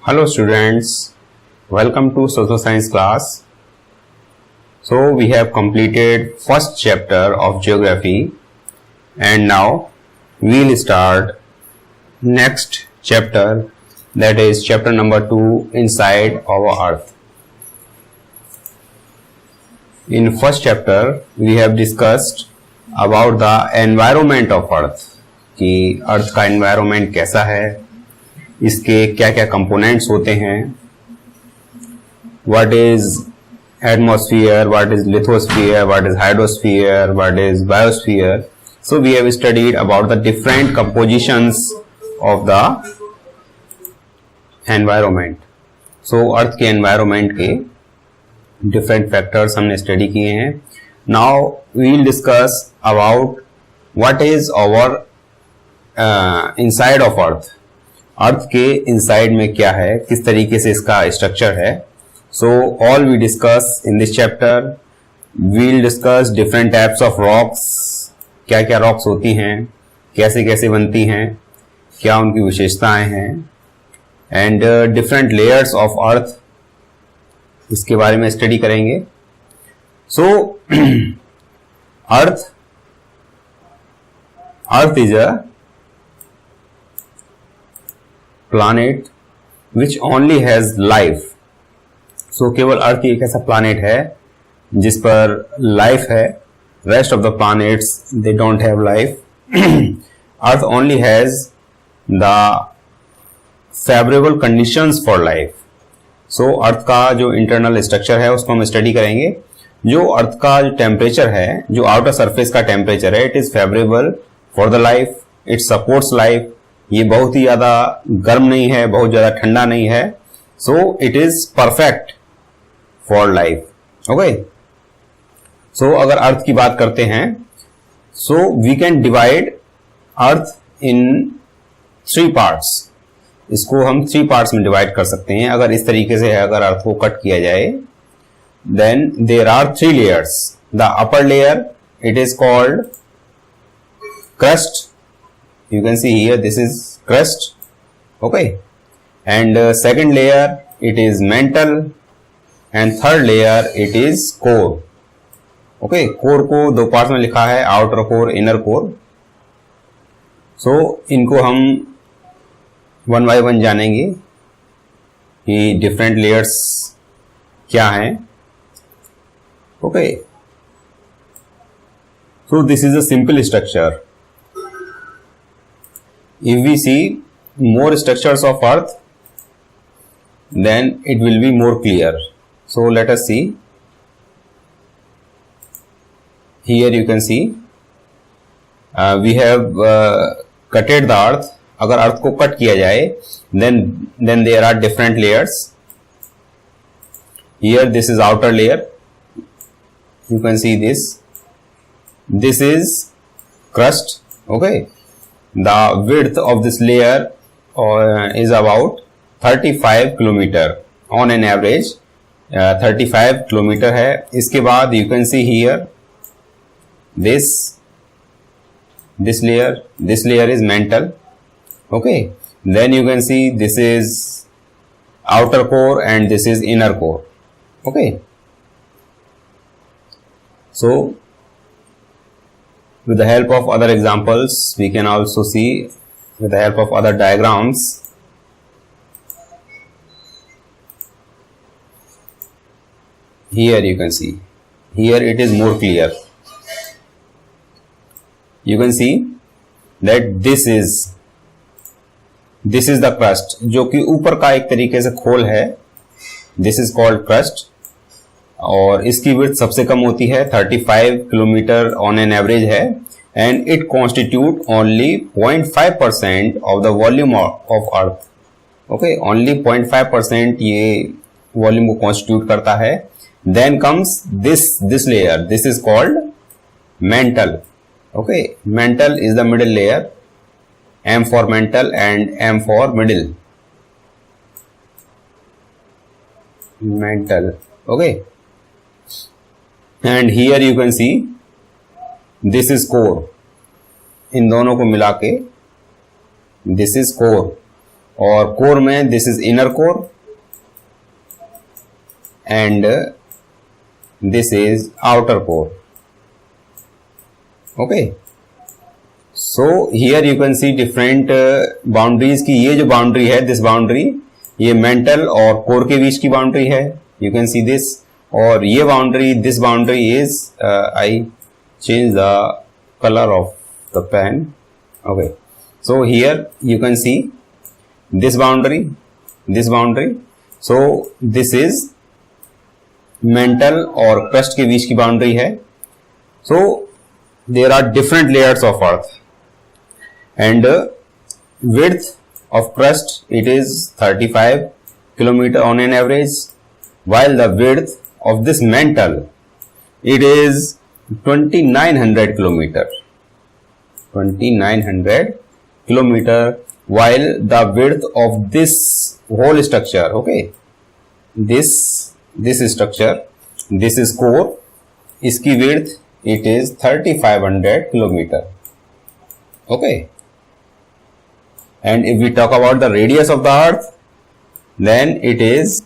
Hello students, welcome to social science class. So we have completed first chapter of geography and now we will start next chapter, that is chapter number 2, inside our earth. In first chapter we have discussed about the environment of earth, कि अर्थ का environment कैसा है, इसके क्या क्या components होते हैं, what is atmosphere, what is lithosphere, what is hydrosphere, what is biosphere. So we have studied about the different compositions of the environment. So earth के एनवायरमेंट के डिफरेंट फैक्टर्स हमने स्टडी किए हैं. Now we will discuss about what is our inside of earth. Earth के inside में क्या है, किस तरीके से इसका स्ट्रक्चर है. So all we discuss in this chapter. We will discuss different types of rocks, क्या क्या रॉक्स होती हैं, कैसे कैसे बनती हैं, क्या उनकी विशेषताएं हैं, and different layers of earth, इसके बारे में स्टडी करेंगे. So earth is a planet which only has life. So केवल अर्थ ही एक ऐसा planet है जिस पर life है. Rest of the planets they don't have life. Earth only has the favorable conditions for life. So अर्थ का जो internal structure है उसको हम स्टडी करेंगे. जो अर्थ का जो टेम्परेचर है, जो आउटर सरफेस का टेम्परेचर है, it is favorable for the life. It supports life. ये बहुत ही ज्यादा गर्म नहीं है, बहुत ज्यादा ठंडा नहीं है. So it is perfect for life. Okay, so अगर अर्थ की बात करते हैं, so we can divide earth in 3 parts. इसको हम 3 पार्ट्स में डिवाइड कर सकते हैं. अगर इस तरीके से अगर अर्थ को कट किया जाए, then there are 3 layers. The upper layer it is called crust. You can see here this is crust, okay, and second layer it is mantle, and third layer it is core. Okay, core को 2 parts में लिखा है, outer core, inner core. So इनको हम one by one जानेंगे कि different layers क्या हैं. Okay, so this is a simple structure. If we see more structures of earth, then it will be more clear. So let us see. Here you can see we have cutted the earth. अगर अर्थ को cut किया जाए, then there are different layers. Here this is outer layer. You can see this. This is crust. Okay. The width of this layer is about 35 kilometer on an average. 35 kilometer है. इसके बाद you can see here this layer. This layer is mantle. Okay. Then you can see this is outer core and this is inner core. Okay. So with the help of other examples, we can also see with the help of other diagrams. Here you can see, here it is more clear. You can see that this is the crust, जो कि ऊपर का एक तरीके से खोल है. This is called crust. और इसकी विड्थ सबसे कम होती है, 35 किलोमीटर ऑन एन एवरेज है, and it constitute only 0.5% of the volume of earth. Okay, only 0.5% ये वॉल्यूम को कॉन्स्टिट्यूट करता है. Then comes this layer. This is called mantle. Okay, mantle is the middle layer. M for mental and M for middle. Mental. Okay. And here you can see this is core. इन दोनों को मिला के this is core. और core में this is inner core and this is outer core. Okay, so here you can see different boundaries की. ये जो बाउंड्री है, दिस बाउंड्री, ये मेंटल और कोर के बीच की बाउंड्री है. You can see this. और ये boundary, this boundary is, I change the colour of the pen. Okay, so here you can C this boundary, this boundary. So this is mantle और crust के बीच की boundary है. So there are different layers of earth and width of crust, it is 35 kilometer on an average, while the width of this mantle, it is 2900 kilometer, 2900 kilometer, while the width of this whole structure, okay, this structure, this is core, iski width, it is 3500 kilometer. Okay, and if we talk about the radius of the earth, then it is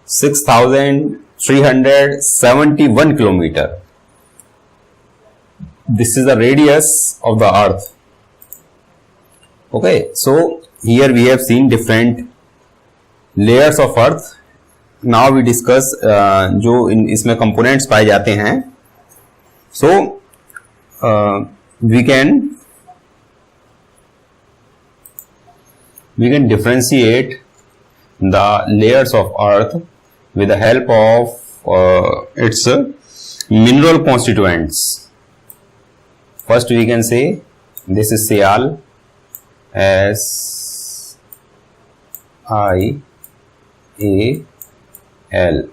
6371 kilometer. This is the radius of the earth. Okay, so here we have seen different layers of earth. Now we discuss जो इसमें components पाए जाते हैं. So we can differentiate the layers of earth with the help of its mineral constituents. First we can say this is Sial, S-I-A-L,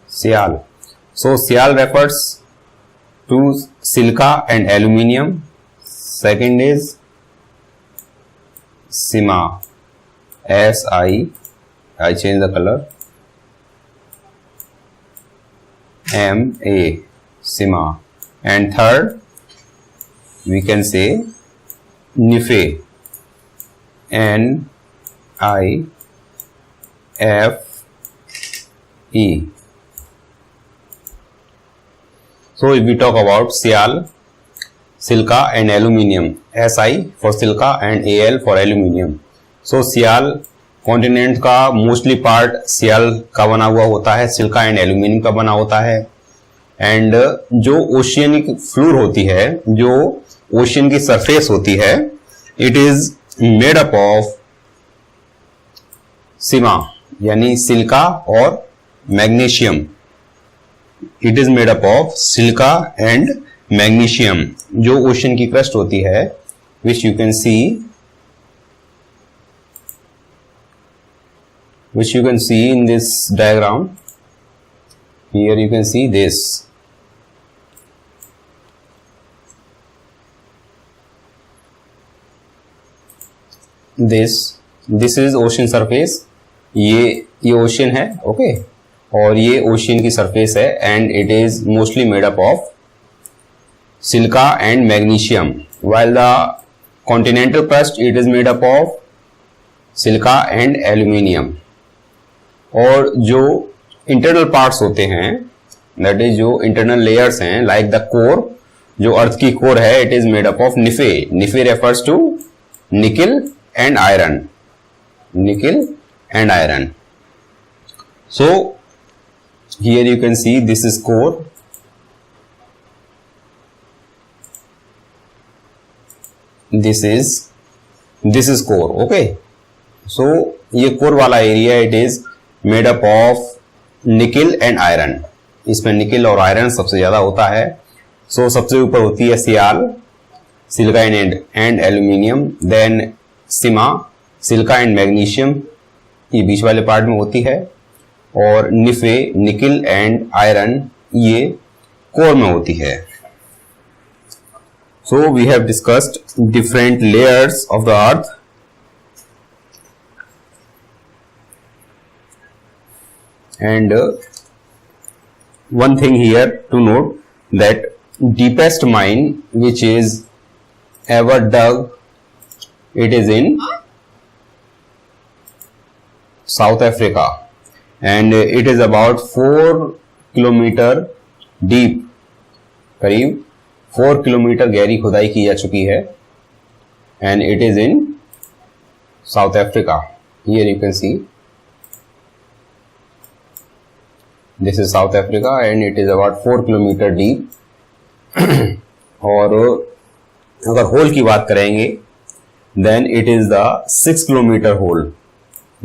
Sial. So Sial refers to silica and aluminium. Second is Sima, I change the color, M-A, Sima. And third we can say Nife, N-I-F-E. So if we talk about Sial, silica and aluminium, Si for silica and Al for aluminium. So Sial continent का mostly part सियाल का बना हुआ होता है, silica and aluminium का बना होता है. एंड जो ओशियनिक फ्लोर होती है, जो ओशियन की सरफेस होती है, it is made up of sima यानी सिलिका और magnesium. It is made up of silica and magnesium. जो ओशियन की क्रस्ट होती है, which you can see, which you can see in this diagram. Here you can see this. This is ocean surface. ये ocean है, okay? और ये ocean की surface है, and it is mostly made up of silica and magnesium. While the continental crust, it is made up of silica and aluminium. और जो internal parts होते हैं, दैट इज जो इंटरनल लेयर्स हैं, लाइक द कोर, जो earth की core है, it is made up of nife. Nife refers to nickel and iron, nickel and iron. So here you can see this is core, this is core. Okay, so ये core वाला area, it is made up of nickel and iron. इसमें nickel और iron सबसे ज्यादा होता है. So सबसे ऊपर होती है sial, silica and aluminium. Then sima, silica and magnesium, ये बीच वाले पार्ट में होती है. और निफे, निकिल एंड आयरन, ये कोर में होती है. So we have discussed different layers of the earth. And one thing here to note, that deepest mine which is ever dug, it is in South Africa, and it is about 4 kilometre deep, करीब 4 kilometre गहरी खुदाई की जा चुकी है, and it is in South Africa. Here you can see this is South Africa and it is about 4 kilometre deep. और अगर hole की बात करेंगे then it is the 6 kilometre hole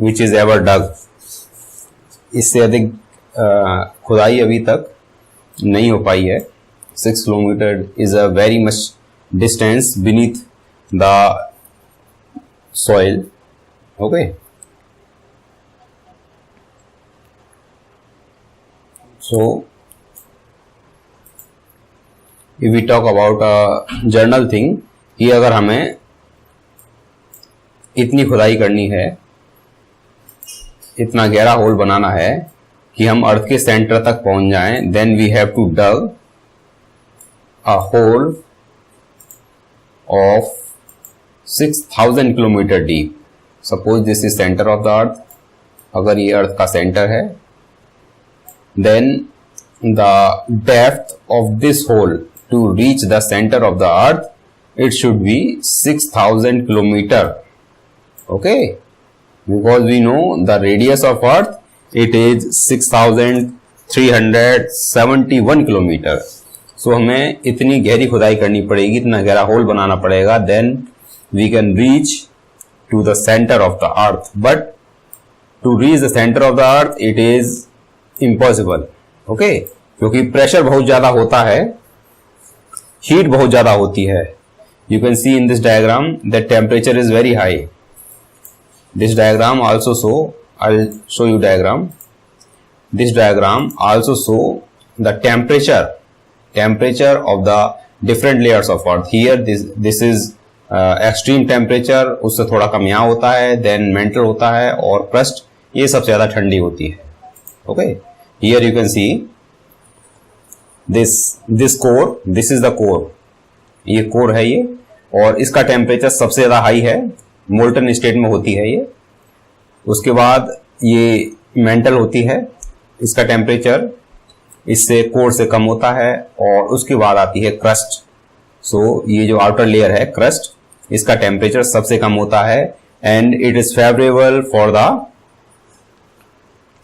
which is ever dug. इससे अधिक खुदाई अभी तक नहीं हो पाई है. 6 kilometre is a very much distance beneath the soil. Okay, so if we talk about a journal thing कि अगर हमें इतनी खुदाई करनी है, इतना गहरा होल बनाना है कि हम अर्थ के सेंटर तक पहुंच जाएं, then we have to dug a hole of 6000 kilometre deep. Suppose this is centre of the earth. अगर ये अर्थ का सेंटर है, then the depth of this hole to reach the centre of the earth it should be 6000 kilometre. Okay, because we know the radius of earth it is 6371 kilometre. So हमें इतनी गहरी खुदाई करनी पड़ेगी, इतना गहरा होल बनाना पड़ेगा, then we can reach to the center of the earth. But to reach the center of the earth it is impossible. Okay, क्योंकि प्रेशर बहुत ज्यादा होता है, हीट बहुत ज्यादा होती है. You can see in this diagram that temperature is very high. This diagram also show, I'll show you diagram. This diagram also show the temperature of the different layers of earth. Here this is extreme temperature, उससे थोड़ा कम यहाँ होता है, then mental होता है, और crust ये सबसे ज्यादा ठंडी होती है. Okay, here you can see this core, this is the core. ये कोर है ये, और इसका टेम्परेचर सबसे ज्यादा हाई है, मोल्टन स्टेट में होती है ये. उसके बाद ये मेंटल होती है, इसका टेम्परेचर इससे कोर से कम होता है, और उसके बाद आती है क्रस्ट. सो ये जो आउटर लेयर है क्रस्ट, इसका टेम्परेचर सबसे कम होता है, and it is favourable for the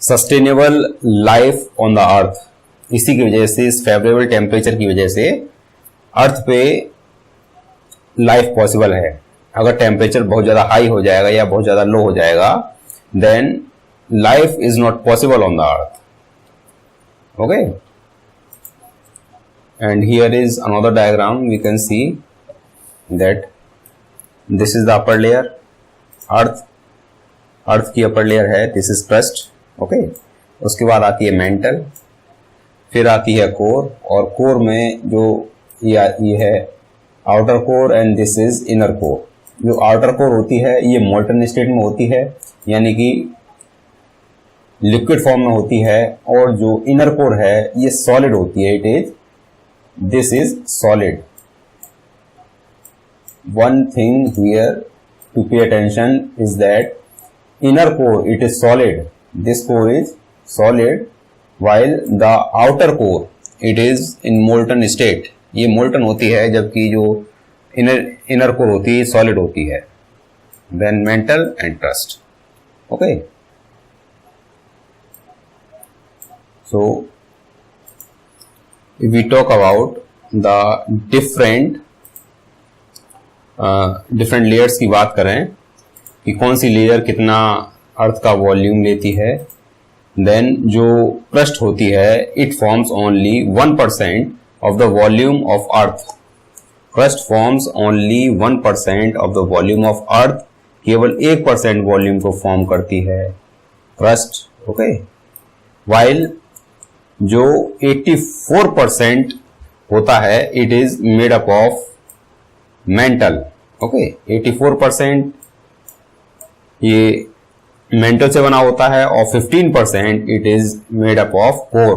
sustainable life on the अर्थ. इसी की वजह से, इस फेवरेबल टेम्परेचर की वजह से अर्थ पे लाइफ पॉसिबल है. अगर टेम्परेचर बहुत ज्यादा हाई हो जाएगा या बहुत ज्यादा लो हो जाएगा, then life is not possible on the earth. Okay, and here is another diagram. We can see that this is the upper layer, अर्थ की अपर लेयर है, दिस इज क्रस्ट. ओके, उसके बाद आती है मेंटल, फिर आती है कोर, और कोर में जो ये है outer core, and this is inner core. जो आउटर कोर होती है ये मोल्टन स्टेट में होती है, यानी कि लिक्विड फॉर्म में होती है, और जो इनर कोर है ये सॉलिड होती है. It is this is solid. One thing here to pay attention is that inner core it is solid, this core is solid, while the outer core it is in molten state. ये molten होती है, जबकि जो inner core होती है solid होती है. Then mantle and crust. Okay, so if we talk about the different layers की बात करें कि कौन सी लेयर कितना अर्थ का वॉल्यूम लेती है, देन जो क्रस्ट होती है it forms only 1% of the volume of earth. Crust forms only 1% of the volume of अर्थ. केवल 1% वॉल्यूम को फॉर्म करती है क्रस्ट. ओके, वाइल जो 84% होता है it is made up of mental. Okay, 84% ये मेंटल से बना होता है, और 15% it is made up of core.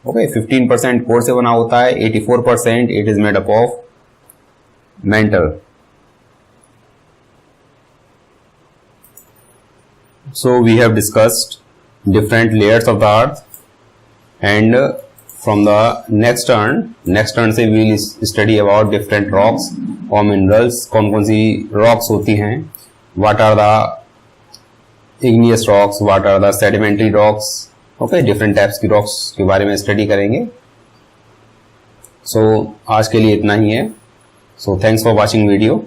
Okay, 15% core से बना होता है, 84% it is made up of mental. So we have discussed different layers of the earth, and from the next turn से we will study about different rocks और minerals. कौन कौन सी rocks होती हैं, what are the igneous rocks, what are the sedimentary rocks, okay, different types की rocks के बारे में study करेंगे. So आज के लिए इतना ही है. So thanks for watching video.